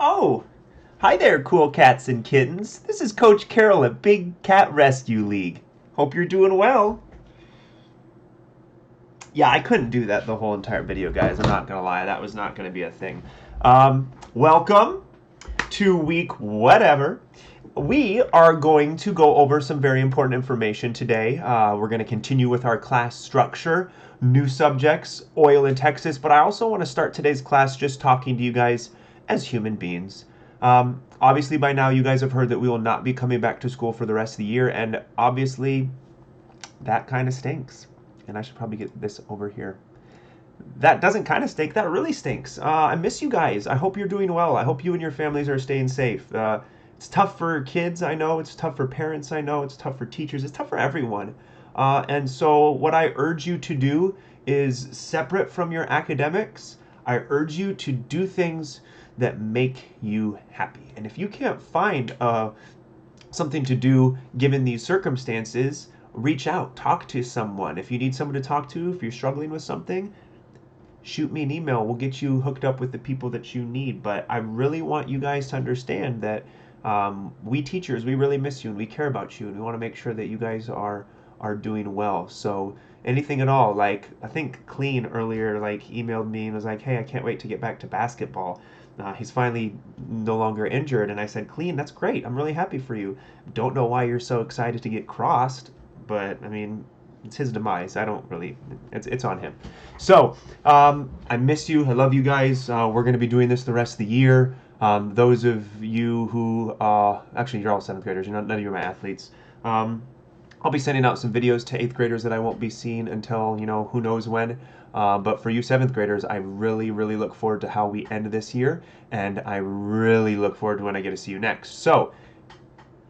Oh, hi there, cool cats and kittens. This is Coach Carol at Big Cat Rescue League. Hope you're doing well. Yeah, I couldn't do that the whole entire video, guys. I'm not gonna lie, that was not gonna be a thing. Welcome to week whatever. We are going to go over some very important information today. We're going to continue with our class structure, new subjects, oil in Texas, but I also want to start today's class just talking to you guys as human beings. Obviously, by now, you guys have heard that we will not be coming back to school for the rest of the year, and obviously, that kind of stinks. And I should probably get this over here. That doesn't kind of stink. That really stinks. I miss you guys. I hope you're doing well. I hope you and your families are staying safe. It's tough for kids, I know. It's tough for parents, I know. It's tough for teachers. It's tough for everyone. And so, what I urge you to do is separate from your academics. I urge you to do things that make you happy. And if you can't find something to do given these circumstances, reach out, talk to someone. If you need someone to talk to, if you're struggling with something, shoot me an email. We'll get you hooked up with the people that you need. But I really want you guys to understand that we teachers, we really miss you and we care about you and we want to make sure that you guys are doing well. So anything at all, like I think Clean earlier like emailed me and was like, hey, I can't wait to get back to basketball. He's finally no longer injured, and I said, Clean, that's great. I'm really happy for you. Don't know why you're so excited to get crossed, but I mean, it's his demise. I don't really. It's on him. So I miss you. I love you guys. We're going to be doing this the rest of the year. Those of you who actually you're all seventh graders. You're not, none of you are my athletes. I'll be sending out some videos to eighth graders that I won't be seeing until who knows when. But for you seventh graders, I really, really look forward to how we end this year, and I really look forward to when I get to see you next. So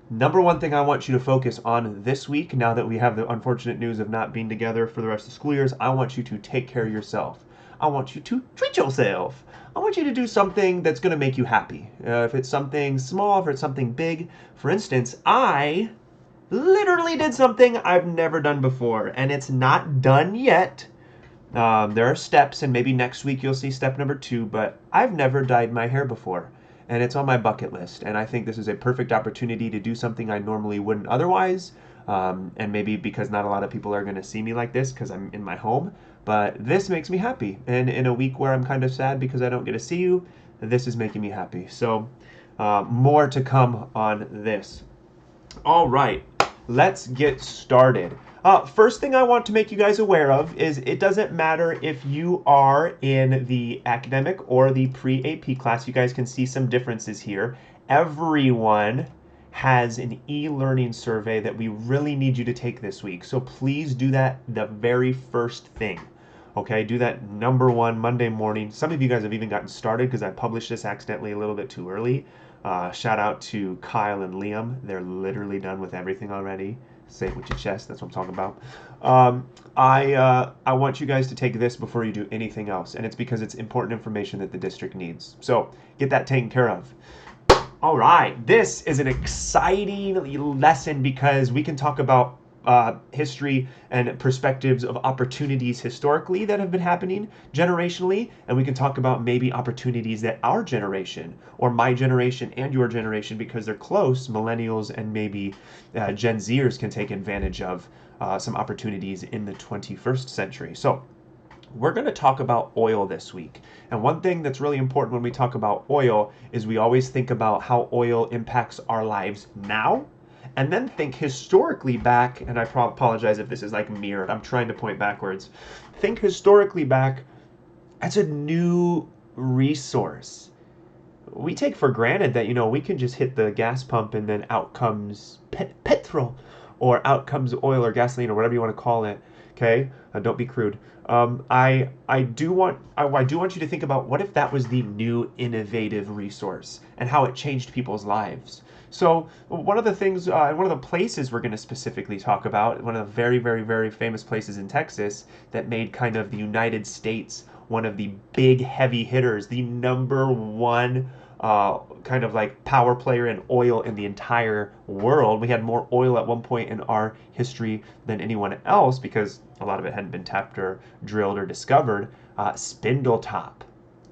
number one thing I want you to focus on this week, now that we have the unfortunate news of not being together for the rest of the school years, I want you to take care of yourself. I want you to treat yourself. I want you to do something that's going to make you happy. If it's something small, if it's something big. For instance, I literally did something I've never done before, and it's not done yet. There are steps, and maybe next week you'll see step number 2, but I've never dyed my hair before, and it's on my bucket list, and I think this is a perfect opportunity to do something I normally wouldn't otherwise, and maybe because not a lot of people are going to see me like this because I'm in my home, but this makes me happy, and in a week where I'm kind of sad because I don't get to see you, this is making me happy. So more to come on this. All right, let's get started. First thing I want to make you guys aware of is it doesn't matter if you are in the academic or the pre-AP class. You guys can see some differences here. Everyone has an e-learning survey that we really need you to take this week. So please do that the very first thing. Okay, do that number one Monday morning. Some of you guys have even gotten started because I published this accidentally a little bit too early. Shout out to Kyle and Liam. They're literally done with everything already. Say it with your chest. That's what I'm talking about. I want you guys to take this before you do anything else, and it's because it's important information that the district needs. So get that taken care of. All right, this is an exciting lesson because we can talk about history and perspectives of opportunities historically that have been happening generationally, and we can talk about maybe opportunities that our generation or my generation and your generation, because they're close, millennials and maybe Gen Zers can take advantage of some opportunities in the 21st century. So we're going to talk about oil this week. And one thing that's really important when we talk about oil is we always think about how oil impacts our lives now, and then think historically back, and I apologize if this is like mirrored, I'm trying to point backwards. Think historically back as a new resource. We take for granted that, we can just hit the gas pump and then out comes petrol, or out comes oil or gasoline or whatever you want to call it. Okay, don't be crude. I do want you to think about what if that was the new innovative resource and how it changed people's lives. So one of the things, one of the places we're going to specifically talk about, one of the very, very, very famous places in Texas that made kind of the United States one of the big heavy hitters, the number one kind of like power player in oil in the entire world. We had more oil at one point in our history than anyone else because a lot of it hadn't been tapped or drilled or discovered. Spindletop.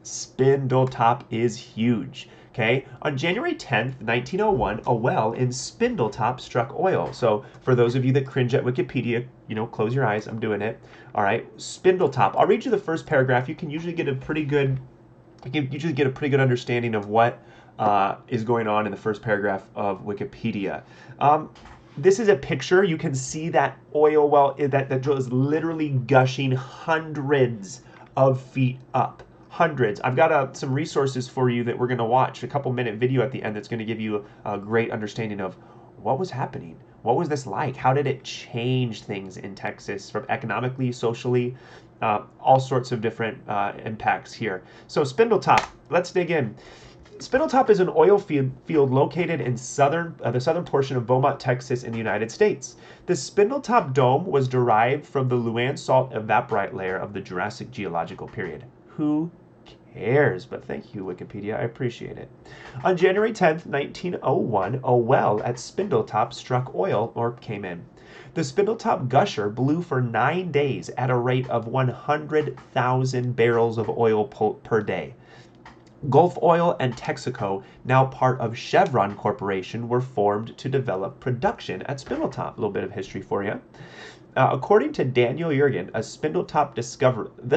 Spindletop is huge. Okay, on January 10th, 1901, a well in Spindletop struck oil. So for those of you that cringe at Wikipedia, close your eyes, I'm doing it. All right, Spindletop. I'll read you the first paragraph. You can usually get a pretty good understanding of what is going on in the first paragraph of Wikipedia. This is a picture. You can see that oil well, that drill is literally gushing hundreds of feet up. Hundreds. I've got some resources for you that we're going to watch, a couple-minute video at the end that's going to give you a great understanding of what was happening. What was this like? How did it change things in Texas from economically, socially, all sorts of different impacts here. So Spindletop, let's dig in. Spindletop is an oil field located in the southern portion of Beaumont, Texas in the United States. The Spindletop Dome was derived from the Luan salt evaporite layer of the Jurassic geological period. Who cares? But thank you, Wikipedia. I appreciate it. On January 10th, 1901, a well at Spindletop struck oil or came in. The Spindletop gusher blew for 9 days at a rate of 100,000 barrels of oil per day. Gulf Oil and Texaco, now part of Chevron Corporation, were formed to develop production at Spindletop. A little bit of history for you. According to Daniel Yergin, the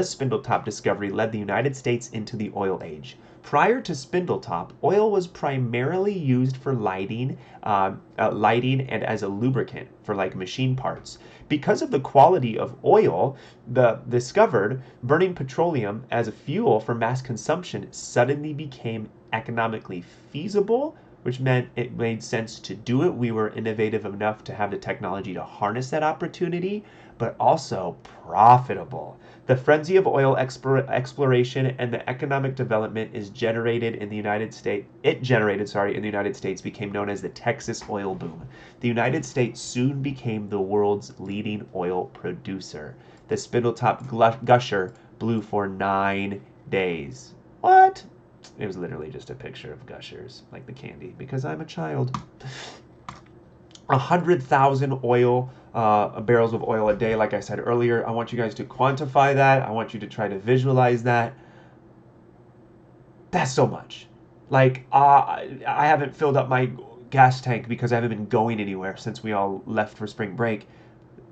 Spindletop discovery led the United States into the oil age. Prior to Spindletop, oil was primarily used for lighting and as a lubricant for like machine parts. Because of the quality of oil discovered, burning petroleum as a fuel for mass consumption suddenly became economically feasible, which meant it made sense to do it. We were innovative enough to have the technology to harness that opportunity, but also profitable. The frenzy of oil exploration and the economic development in the United States became known as the Texas oil boom. The United States soon became the world's leading oil producer. The Spindletop gusher blew for 9 days. What? It was literally just a picture of gushers, like the candy, because I'm a child. 100,000 barrels of oil a day, like I said earlier. I want you guys to quantify that. I want you to try to visualize that. That's so much. Like, I haven't filled up my gas tank because I haven't been going anywhere since we all left for spring break.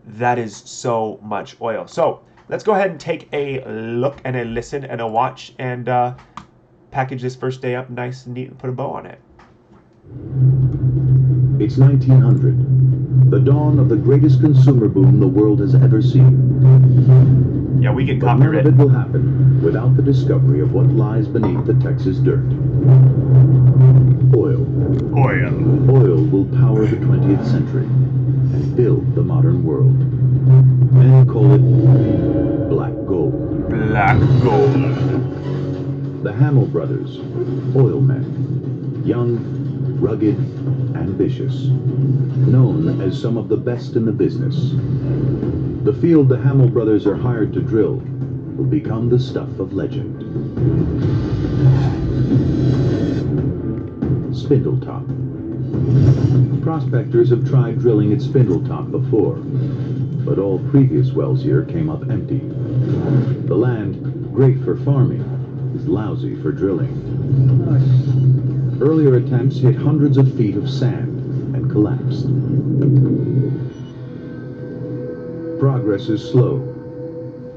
That is so much oil. So let's go ahead and take a look and a listen and a watch and package this first day up nice and neat and put a bow on it. It's 1900, the dawn of the greatest consumer boom the world has ever seen. Yeah, we get But none copyright. of it will happen without the discovery of what lies beneath the Texas dirt. Oil. Oil will power the 20th century and build the modern world. Men call it black gold. Black gold. The Hamill brothers, oil men, young, rugged, ambitious, known as some of the best in the business. The field the Hamill brothers are hired to drill will become the stuff of legend. Spindletop. Prospectors have tried drilling at Spindletop before, but all previous wells here came up empty. The land, great for farming, is lousy for drilling. Earlier attempts hit hundreds of feet of sand and collapsed. Progress is slow.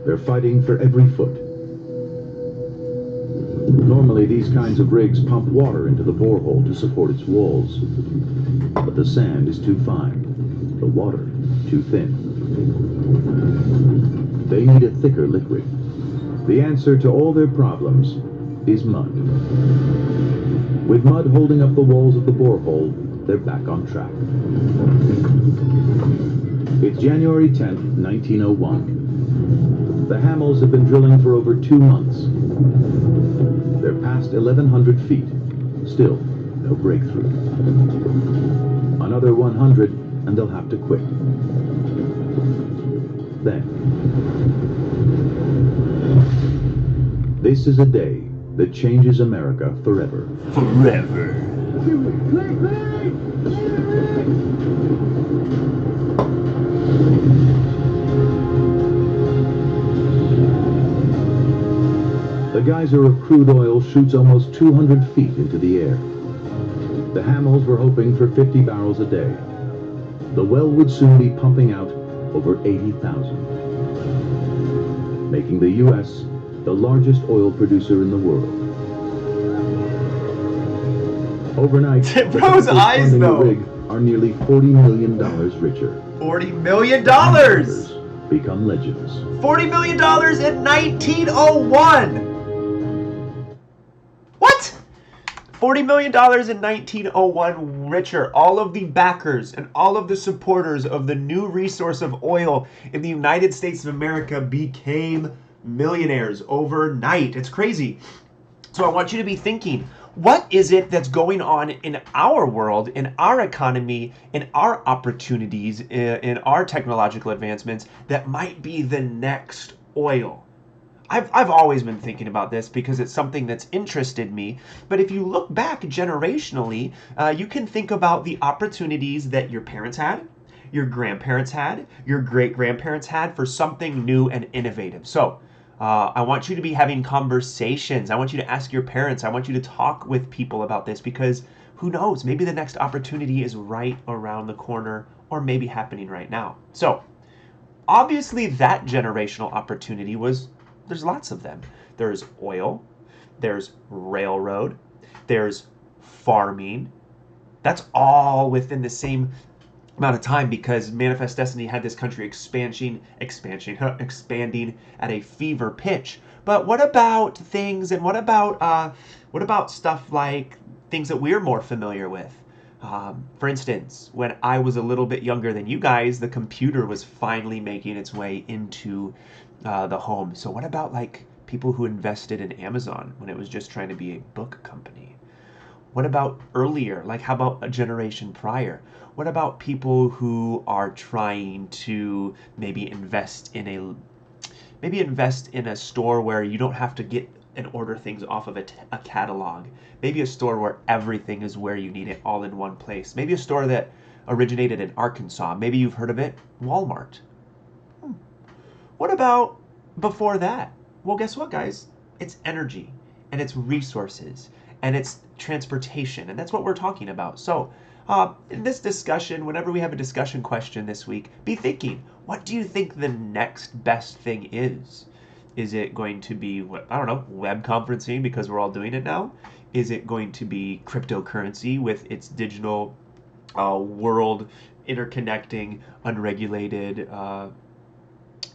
They're fighting for every foot. Normally these kinds of rigs pump water into the borehole to support its walls. But the sand is too fine, the water too thin. They need a thicker liquid. The answer to all their problems is mud. With mud holding up the walls of the borehole, they're back on track. It's January 10th, 1901. The Hamills have been drilling for over 2 months. They're past 1,100 feet. Still, no breakthrough. Another 100, and they'll have to quit. Then, this is a day that changes America forever. Forever. The geyser of crude oil shoots almost 200 feet into the air. The Hamels were hoping for 50 barrels a day. The well would soon be pumping out over 80,000, making the U.S. the largest oil producer in the world. Overnight, the Bro's couples eyes, funding the though. rig are nearly $40 million richer. $40 million! Become legends. $40 million in 1901! What? $40 million in 1901 richer. All of the backers and all of the supporters of the new resource of oil in the United States of America became millionaires overnight. It's crazy. So I want you to be thinking, what is it that's going on in our world, in our economy, in our opportunities, in our technological advancements that might be the next oil? I've always been thinking about this because it's something that's interested me. But if you look back generationally, you can think about the opportunities that your parents had, your grandparents had, your great-grandparents had for something new and innovative. So I want you to be having conversations. I want you to ask your parents. I want you to talk with people about this because who knows? Maybe the next opportunity is right around the corner or maybe happening right now. So obviously that generational opportunity there's lots of them. There's oil, there's railroad, there's farming. That's all within the same amount of time because Manifest Destiny had this country expanding at a fever pitch. But what about things, and what about stuff like things that we're more familiar with? For instance, when I was a little bit younger than you guys, the computer was finally making its way into the home. So what about like people who invested in Amazon when it was just trying to be a book company? What about earlier? Like how about a generation prior? What about people who are trying to maybe invest in a store where you don't have to get and order things off of a catalog? Maybe a store where everything is where you need it all in one place. Maybe a store that originated in Arkansas. Maybe you've heard of it, Walmart. What about before that? Well, guess what, guys? It's energy, and it's resources, and it's transportation, and that's what we're talking about. So, in this discussion, whenever we have a discussion question this week, be thinking, what do you think the next best thing is? Is it going to be, I don't know, web conferencing because we're all doing it now? Is it going to be cryptocurrency with its digital world interconnecting, unregulated,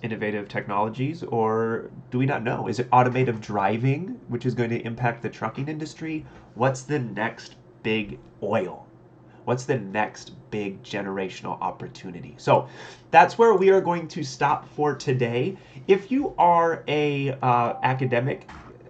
innovative technologies, or do we not know? Is it automated driving, which is going to impact the trucking industry? What's the next big oil? What's the next big generational opportunity? So that's where we are going to stop for today. If you are a academic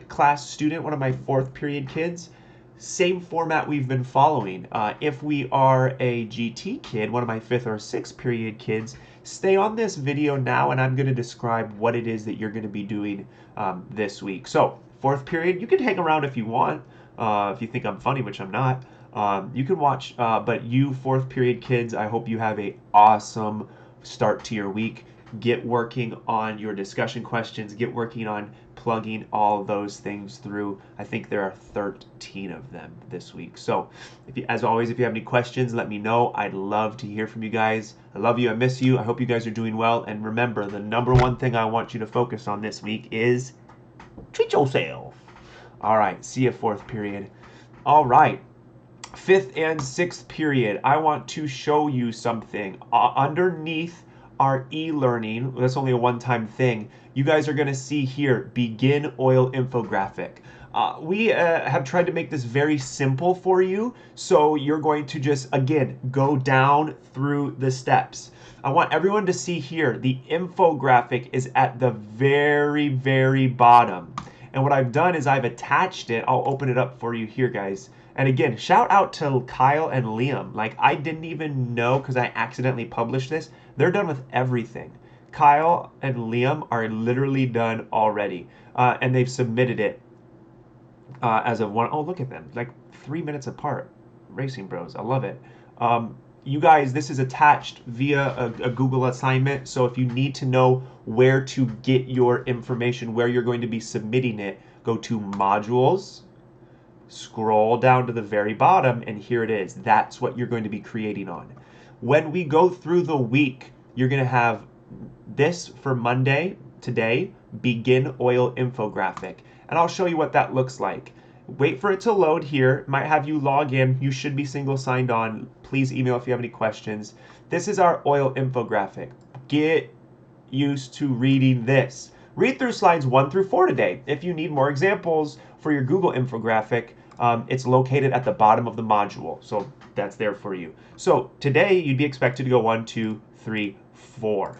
class student, one of my fourth period kids, same format we've been following. If we are a GT kid, one of my fifth or sixth period kids, stay on this video now and I'm going to describe what it is that you're going to be doing this week. So fourth period, you can hang around if you want, if you think I'm funny, which I'm not. You can watch, but you fourth period kids, I hope you have a awesome start to your week. Get working on your discussion questions. Get working on plugging all those things through. I think there are 13 of them this week. So, as always, if you have any questions, let me know. I'd love to hear from you guys. I love you. I miss you. I hope you guys are doing well. And remember, the number one thing I want you to focus on this week is treat yourself. All right. See you fourth period. All right. Fifth and sixth period. I want to show you something. Underneath our e-learning, that's only a one-time thing, you guys are going to see here, begin oil infographic. We have tried to make this very simple for you, so you're going to just, again, go down through the steps. I want everyone to see here, the infographic is at the very, very bottom. And what I've done is I've attached it. I'll open it up for you here, guys. And again, shout out to Kyle and Liam. Like, I didn't even know because I accidentally published this. They're done with everything. Kyle and Liam are literally done already. And they've submitted it as of one. Oh, look at them. Like 3 minutes apart. Racing Bros. I love it. you guys, this is attached via a Google assignment. So if you need to know where to get your information, where you're going to be submitting it, go to modules, scroll down to the very bottom, and here it is. That's what you're going to be creating on. When we go through the week, you're going to have this for Monday, today, begin oil infographic. And I'll show you what that looks like. Wait for it to load here. It might have you log in. You should be single signed on. Please email if you have any questions. This is our oil infographic. Get used to reading this. Read through slides 1 through 4 today. If you need more examples for your Google infographic, it's located at the bottom of the module. So that's there for you. So today you'd be expected to go 1, 2, 3, 4.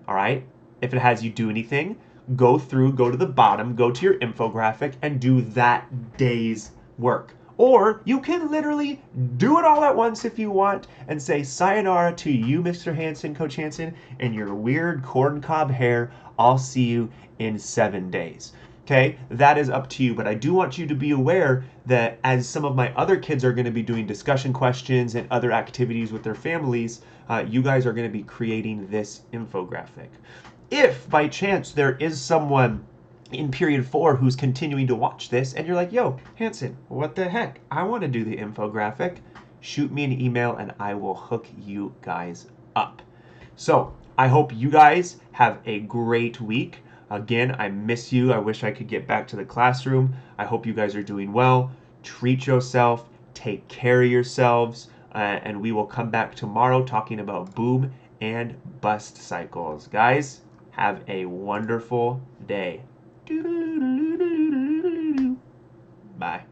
All right? If it has you do anything, go through, go to the bottom, go to your infographic, and do that day's work. Or you can literally do it all at once if you want and say sayonara to you, Mr. Hansen, Coach Hansen, and your weird corncob hair. I'll see you in 7 days. Okay, that is up to you, but I do want you to be aware that as some of my other kids are going to be doing discussion questions and other activities with their families, you guys are going to be creating this infographic. If by chance there is someone in period 4 who's continuing to watch this and you're like, yo, Hansen, what the heck? I want to do the infographic. Shoot me an email and I will hook you guys up. So I hope you guys have a great week. Again, I miss you. I wish I could get back to the classroom. I hope you guys are doing well. Treat yourself. Take care of yourselves. And we will come back tomorrow talking about boom and bust cycles. Guys, have a wonderful day. Bye.